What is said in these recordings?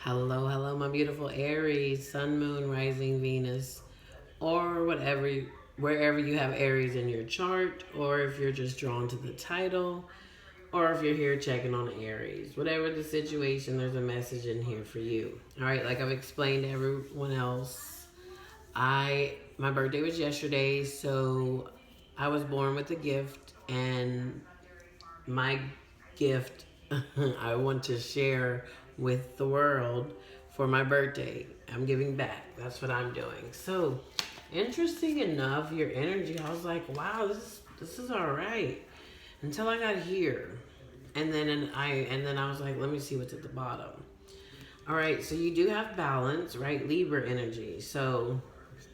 Hello, hello, my beautiful Aries, Sun, Moon, Rising, Venus, or wherever you have Aries in your chart, or if you're just drawn to the title, or if you're here checking on Aries. Whatever the situation, there's a message in here for you. All right, like I've explained to everyone else, my birthday was yesterday, so I was born with a gift, and my gift I want to share with the world for my birthday. I'm giving back. That's what I'm doing. So, interesting enough, your energy, I was like, wow, this is all right. Until I got here. And then I was like, let me see what's at the bottom. All right, so you do have balance, right? Libra energy. So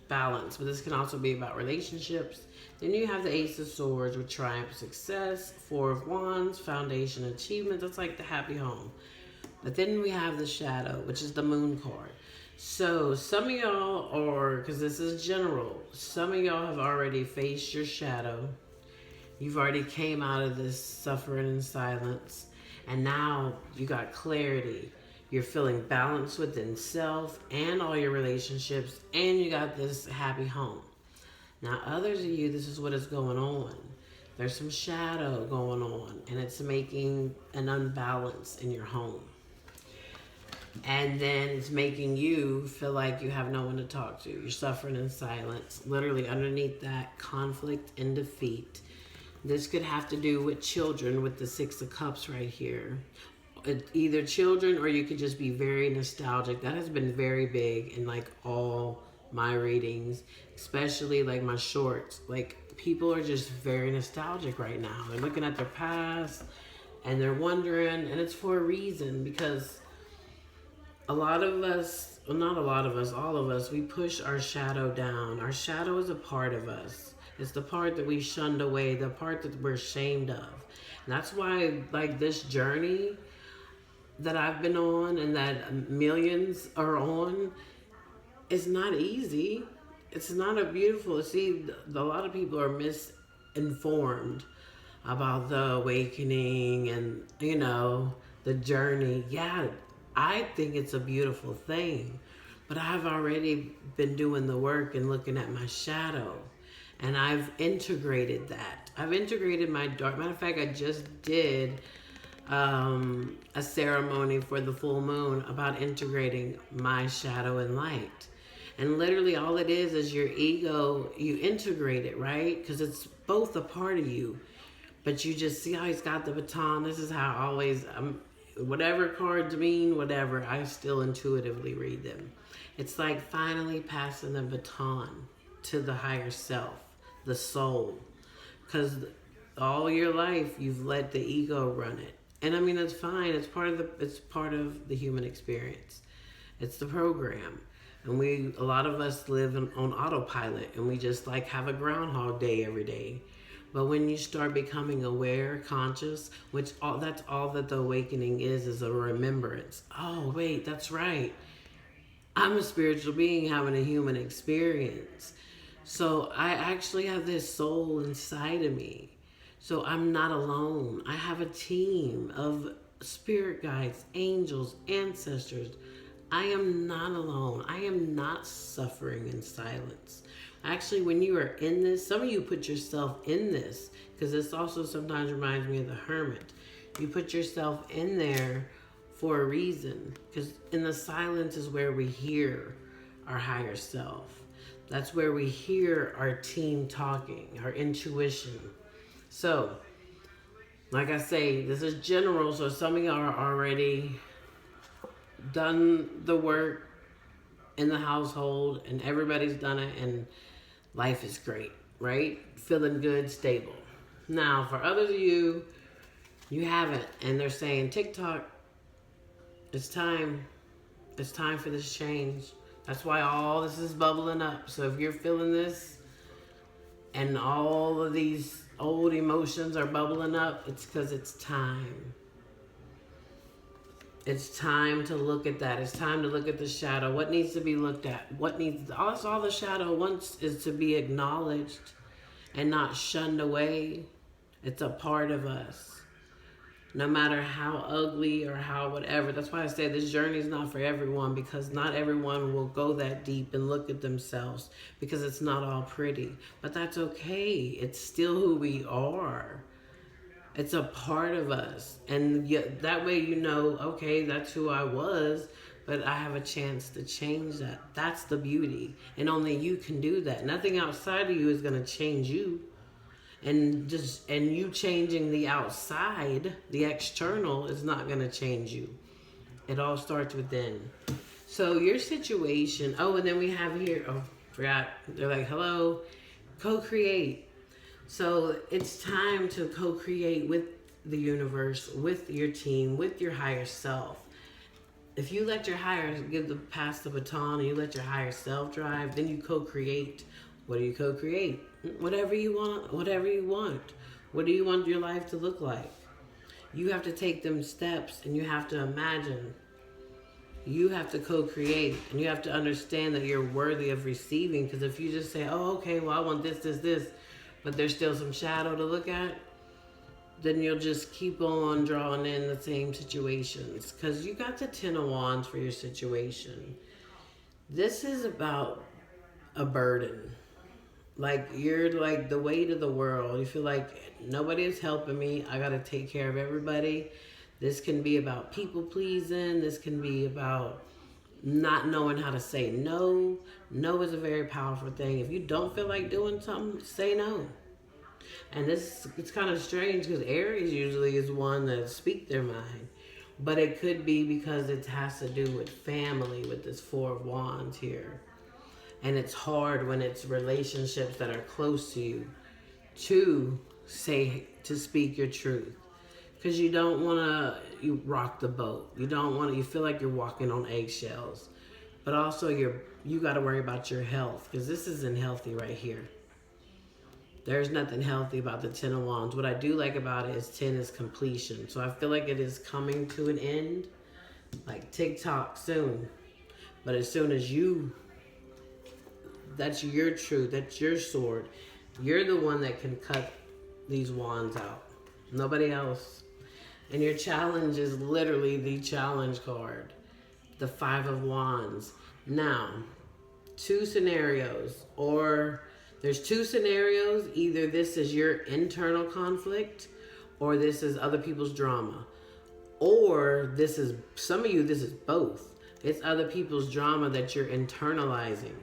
balance, but this can also be about relationships. Then you have the Ace of Swords with triumph, success, Four of Wands, foundation, achievement. That's like the happy home. But then we have the Shadow, which is the Moon card. So some of y'all, or because this is general, some of y'all have already faced your shadow. You've already came out of this suffering and silence, and now you got clarity. You're feeling balanced within self and all your relationships, and you got this happy home. Now, others of you, this is what is going on. There's some shadow going on, and it's making an unbalance in your home. And then it's making you feel like you have no one to talk to. You're suffering in silence. Literally, underneath that, conflict and defeat. This could have to do with children with the Six of Cups right here. Either children, or you could just be very nostalgic. That has been very big in like all my readings, especially like my shorts. Like, people are just very nostalgic right now. They're looking at their past and they're wondering, and it's for a reason, because a lot of us, well, not a lot of us, all of us, we push our shadow down. Our shadow is a part of us. It's the part that we shunned away, the part that we're ashamed of. And that's why, like, this journey that I've been on and that millions are on is not easy. It's not a beautiful, see, a lot of people are misinformed about the awakening and, the journey. Yeah, I think it's a beautiful thing, but I've already been doing the work and looking at my shadow, and I've integrated that. I've integrated my dark. Matter of fact, I just did a ceremony for the full moon about integrating my shadow and light. And literally all it is your ego, you integrate it, right? Because it's both a part of you. But you just see how he's got the baton. This is how I always, whatever cards mean, whatever, I still intuitively read them. It's like finally passing the baton to the higher self, the soul. Because all your life you've let the ego run it. And I mean, that's fine. It's part of the human experience. It's the program. And a lot of us live on autopilot, and we just like have a groundhog day every day. But when you start becoming aware, conscious, that's all that the awakening is a remembrance. Oh, wait, that's right. I'm a spiritual being having a human experience. So I actually have this soul inside of me. So I'm not alone. I have a team of spirit guides, angels, ancestors. I am not alone. I am not suffering in silence. Actually, when you are in this, some of you put yourself in this, because this also sometimes reminds me of the hermit. You put yourself in there for a reason, because in the silence is where we hear our higher self. That's where we hear our team talking, our intuition. So, like I say, this is general, so some of y'all are already done the work in the household, and everybody's done it, and life is great, right? Feeling good, stable. Now, for others of you, you haven't, and they're saying, TikTok, it's time. It's time for this change. That's why all this is bubbling up. So if you're feeling this, and all of these old emotions are bubbling up, it's because it's time. It's time to look at that. It's time to look at the shadow. What needs to be looked at? All the shadow wants is to be acknowledged and not shunned away. It's a part of us. No matter how ugly or how whatever. That's why I say this journey is not for everyone, because not everyone will go that deep and look at themselves, because it's not all pretty. But that's okay. It's still who we are. It's a part of us. And that way you know, okay, that's who I was, but I have a chance to change that. That's the beauty. And only you can do that. Nothing outside of you is going to change you. And you changing the outside, the external, is not going to change you. It all starts within. So your situation, oh, and then we have here, oh, forgot, they're like, hello, co-create. So it's time to co-create with the universe, with your team, with your higher self. If you let your higher pass the baton, and you let your higher self drive, then you co-create. What do you co-create? Whatever you want. Whatever you want. What do you want your life to look like? You have to take them steps, and you have to imagine. You have to co-create, and you have to understand that you're worthy of receiving. Because if you just say, "Oh, okay, well, I want this," but there's still some shadow to look at, then you'll just keep on drawing in the same situations. Because you got the 10 of Wands for your situation. This is about a burden. Like, you're like the weight of the world. You feel like nobody is helping me. I got to take care of everybody. This can be about people pleasing. This can be about not knowing how to say no. No is a very powerful thing. If you don't feel like doing something, say no. And this, it's kind of strange because Aries usually is one that speak their mind. But it could be because it has to do with family, with this 4 of Wands here. And it's hard when it's relationships that are close to you to speak your truth. Because you don't want to you rock the boat. You don't want to, you feel like you're walking on eggshells. But also you got to worry about your health, because this isn't healthy right here. There's nothing healthy about the 10 of Wands. What I do like about it is 10 is completion. So I feel like it is coming to an end, like TikTok soon. But as soon as that's your truth, that's your sword. You're the one that can cut these wands out. Nobody else. And your challenge is literally the challenge card, the 5 of Wands. Now, 2 scenarios, or there's 2 scenarios. Either this is your internal conflict, or this is other people's drama. Or this is, some of you, this is both. It's other people's drama that you're internalizing.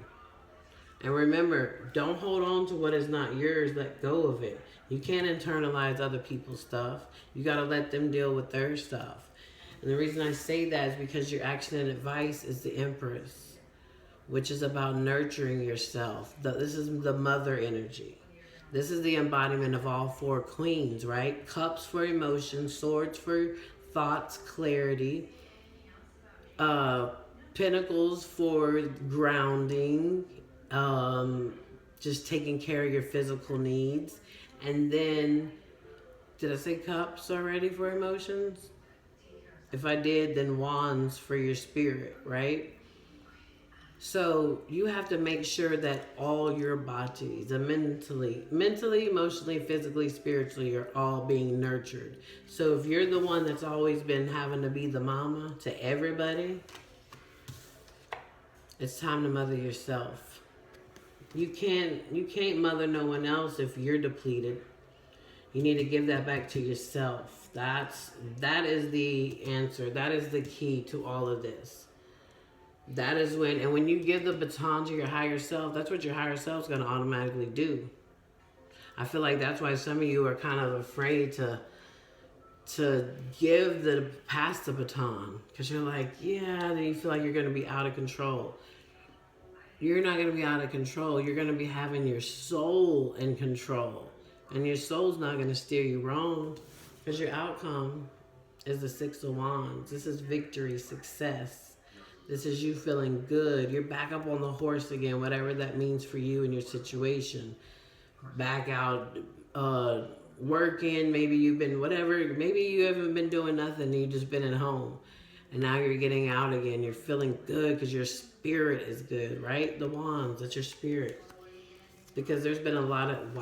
And remember, don't hold on to what is not yours. Let go of it. You can't internalize other people's stuff. You got to let them deal with their stuff. And the reason I say that is because your action and advice is the Empress, which is about nurturing yourself. This is the mother energy. This is the embodiment of all 4 queens, right? Cups for emotion, swords for thoughts, clarity, pentacles for grounding, just taking care of your physical needs. And then, did I say cups already for emotions? If I did, then wands for your spirit, right? So you have to make sure that all your bodies, the mentally, emotionally, physically, spiritually, are all being nurtured. So if you're the one that's always been having to be the mama to everybody, it's time to mother yourself. You can't mother no one else if you're depleted. You need to give that back to yourself. That is the answer. That is the key to all of this. That is when you give the baton to your higher self, that's what your higher self's going to automatically do. I feel like that's why some of you are kind of afraid to pass the baton, because you're like, yeah, then you feel like you're going to be out of control. You're not going to be out of control. You're going to be having your soul in control. And your soul's not going to steer you wrong, because your outcome is the 6 of Wands. This is victory, success. This is you feeling good. You're back up on the horse again, whatever that means for you and your situation. Back out working. Maybe you've been whatever. Maybe you haven't been doing nothing and you've just been at home. And now you're getting out again. You're feeling good because your spirit is good, right? The wands, that's your spirit. Because there's been a lot of,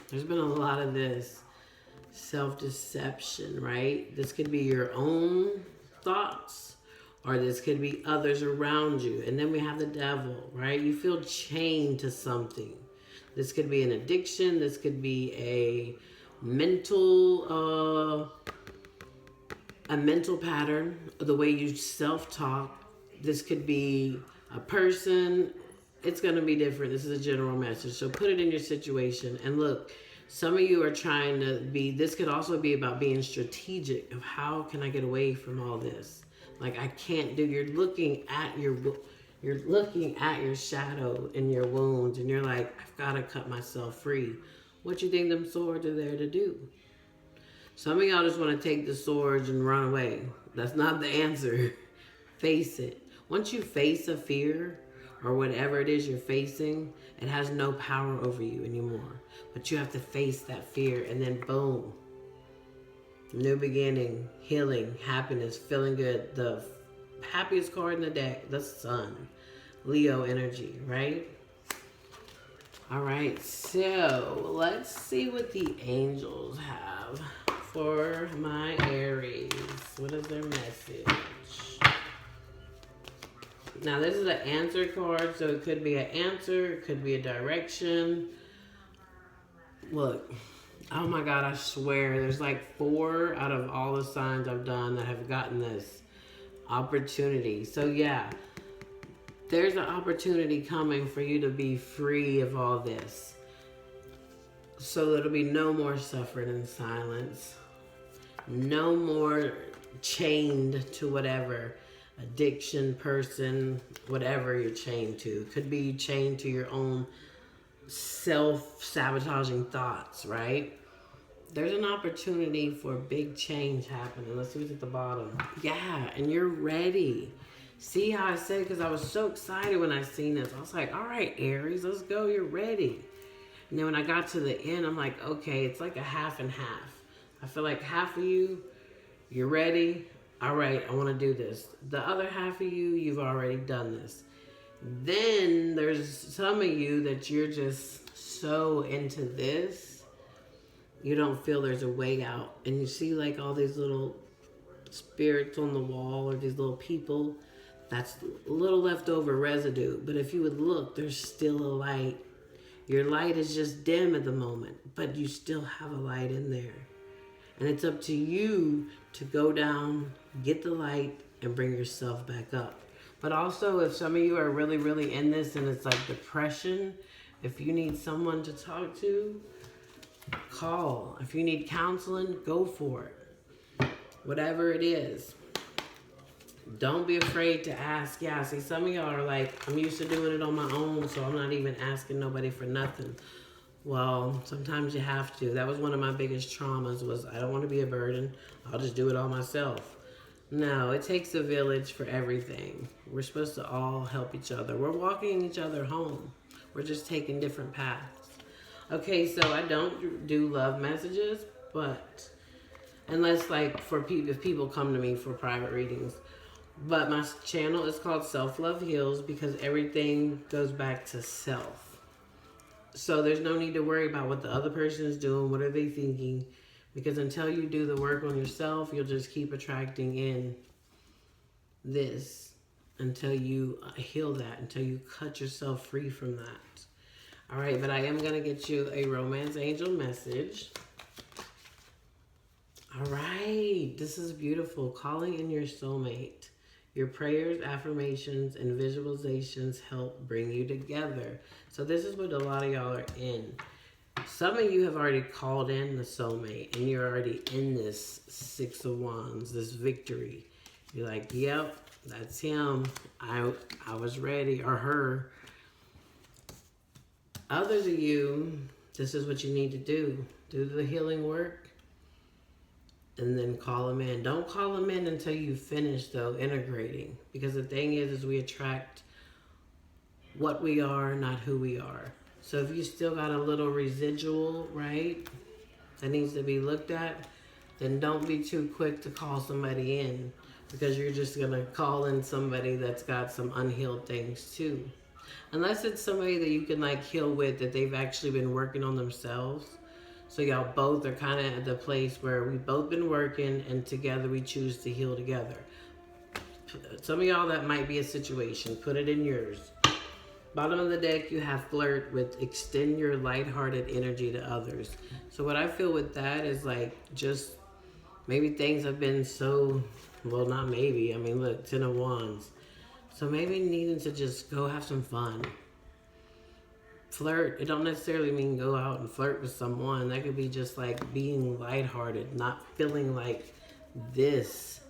there's been a lot of this. self-deception, right? This could be your own thoughts, or this could be others around you. And then we have the devil, right? You feel chained to something. This could be an addiction. This could be mental, a mental pattern, the way you self-talk. This could be a person. It's going to be different. This is a general message. So put it in your situation. And look, some of you are trying to this could also be about being strategic of how can I get away from all this? Like I can't do, you're looking at your shadow and your wounds, and you're like, I've got to cut myself free. What you think them swords are there to do? Some of y'all just want to take the swords and run away. That's not the answer. Face it. Once you face a fear or whatever it is you're facing, it has no power over you anymore. But you have to face that fear, and then boom. New beginning, healing, happiness, feeling good. The happiest card in the deck, the Sun. Leo energy, right? All right, so let's see what the angels have for my Aries. What is their message? Now, this is an answer card, so it could be an answer, it could be a direction. Look, oh my God, I swear, there's like 4 out of all the signs I've done that have gotten this opportunity. So yeah, there's an opportunity coming for you to be free of all this. So there'll be no more suffering in silence. No more chained to whatever addiction, person, whatever you're chained to. Could be chained to your own self-sabotaging thoughts, right? There's an opportunity for big change happening. Let's see what's at the bottom. Yeah, and you're ready. See how I said, because I was so excited when I seen this. I was like, all right, Aries, let's go. You're ready. And then when I got to the end, I'm like, okay, it's like a half and half. I feel like half of you, you're ready. All right, I want to do this. The other half of you, you've already done this. Then there's some of you that you're just so into this, you don't feel there's a way out. And you see like all these little spirits on the wall, or these little people, that's a little leftover residue. But if you would look, there's still a light. Your light is just dim at the moment, but you still have a light in there. And it's up to you to go down, get the light, and bring yourself back up. But also, if some of you are really, really in this and it's like depression, if you need someone to talk to, call. If you need counseling, go for it. Whatever it is. Don't be afraid to ask. Yeah, see, some of y'all are like, I'm used to doing it on my own, so I'm not even asking nobody for nothing. Well, sometimes you have to. That was one of my biggest traumas, was I don't want to be a burden. I'll just do it all myself. No, it takes a village for everything. We're supposed to all help each other. We're walking each other home. We're just taking different paths. Okay, so I don't do love messages, but unless like if people come to me for private readings. But my channel is called Self Love Heals, because everything goes back to self. So there's no need to worry about what the other person is doing, what are they thinking, because until you do the work on yourself, you'll just keep attracting in this until you heal that, until you cut yourself free from that. All right, but I am going to get you a romance angel message. All right, this is beautiful. Calling in your soulmate. Your prayers, affirmations, and visualizations help bring you together. So this is what a lot of y'all are in. Some of you have already called in the soulmate, and you're already in this 6 of Wands, this victory. You're like, yep, that's him. I was ready, or her. Others of you, this is what you need to do. Do the healing work. And then call them in. Don't call them in until you finish, though, integrating. Because the thing is we attract what we are, not who we are. So if you still got a little residual, right, that needs to be looked at, then don't be too quick to call somebody in. Because you're just going to call in somebody that's got some unhealed things, too. Unless it's somebody that you can, like, heal with, that they've actually been working on themselves. So y'all both are kind of at the place where we've both been working and together we choose to heal together. Some of y'all, that might be a situation. Put it in yours. Bottom of the deck, you have flirt with extend your lighthearted energy to others. So what I feel with that is like just maybe things have been so, well, not maybe. I mean, look, 10 of Wands. So maybe needing to just go have some fun. Flirt, it don't necessarily mean go out and flirt with someone. That could be just like being lighthearted, not feeling like this.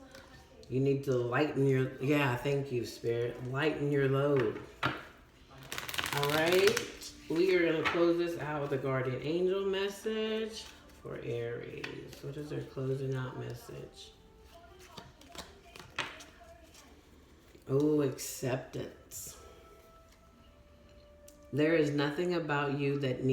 You need to lighten your, yeah, thank you, Spirit. Lighten your load. All right, we are going to close this out with a guardian angel message for Aries. What is their closing out message? Oh, acceptance. There is nothing about you that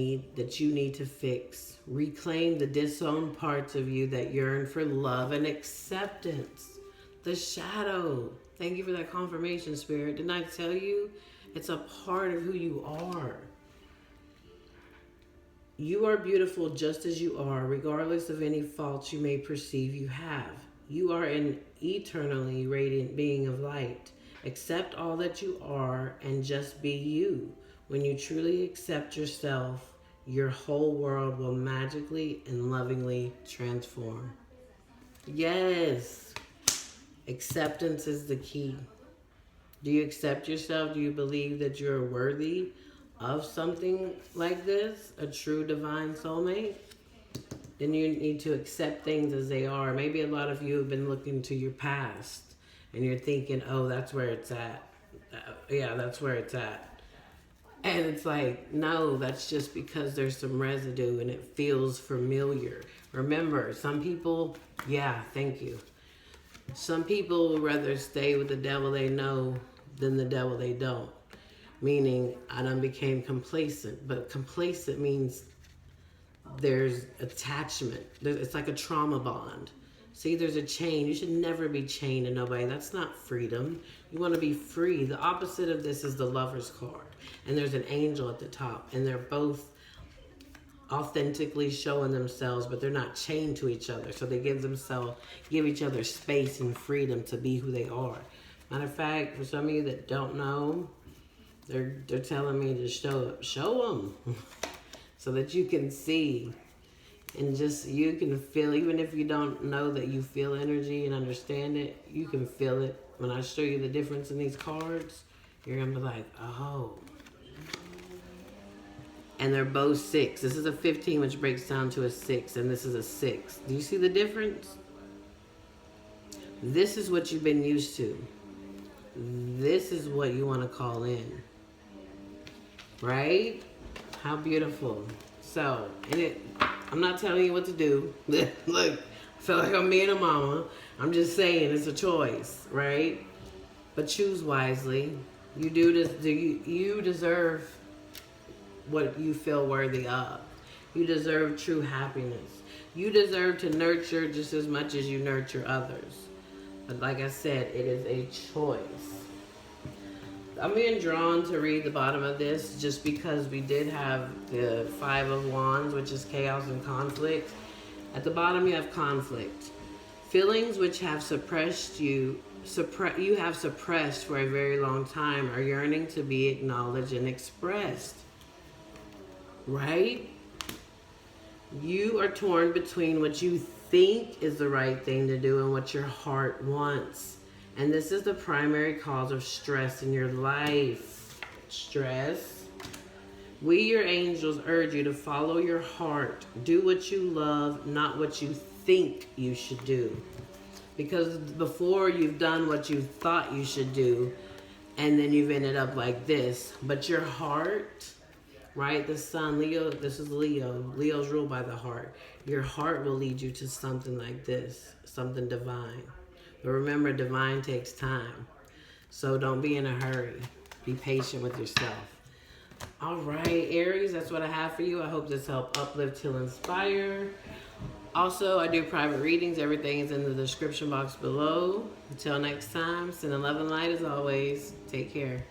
you need to fix. Reclaim the disowned parts of you that yearn for love and acceptance. The shadow. Thank you for that confirmation, Spirit. Didn't I tell you? It's a part of who you are. You are beautiful just as you are, regardless of any faults you may perceive you have. You are an eternally radiant being of light. Accept all that you are and just be you. When you truly accept yourself, your whole world will magically and lovingly transform. Yes, acceptance is the key. Do you accept yourself? Do you believe that you're worthy of something like this? A true divine soulmate? Then you need to accept things as they are. Maybe a lot of you have been looking to your past and you're thinking, oh, that's where it's at. Yeah, that's where it's at. And it's like, no, that's just because there's some residue and it feels familiar. Remember, some people, yeah, thank you. Some people would rather stay with the devil they know than the devil they don't. Meaning, I done became complacent. But complacent means there's attachment. It's like a trauma bond. See, there's a chain. You should never be chained to nobody. That's not freedom. You want to be free. The opposite of this is the Lover's card. And there's an angel at the top. And they're both authentically showing themselves, but they're not chained to each other. So they give each other space and freedom to be who they are. Matter of fact, for some of you that don't know, they're telling me to show them so that you can see and just you can feel. Even if you don't know that you feel energy and understand it, you can feel it. When I show you the difference in these cards, you're gonna be like, oh. And they're both 6. This is a 15, which breaks down to a 6, and this is a 6. Do you see the difference? This is what you've been used to. This is what you want to call in. Right? How beautiful. So, I'm not telling you what to do. Look, I feel like I'm being a mama. I'm just saying it's a choice, right? But choose wisely. You deserve what you feel worthy of. You deserve true happiness. You deserve to nurture just as much as you nurture others. But like I said, it is a choice. I'm being drawn to read the bottom of this just because we did have the 5 of Wands, which is chaos and conflict. At the bottom you have conflict. Feelings which have you have suppressed for a very long time are yearning to be acknowledged and expressed. Right? You are torn between what you think is the right thing to do and what your heart wants. And this is the primary cause of stress in your life. Stress. We, your angels, urge you to follow your heart. Do what you love, not what you think you should do. Because before you've done what you thought you should do, and then you've ended up like this. But your heart, right? The sun, Leo, this is Leo. Leo's ruled by the heart. Your heart will lead you to something like this, something divine. But remember, divine takes time. So don't be in a hurry. Be patient with yourself. All right, Aries, that's what I have for you. I hope this helped uplift, heal, inspire. Also, I do private readings. Everything is in the description box below. Until next time, send love and light as always. Take care.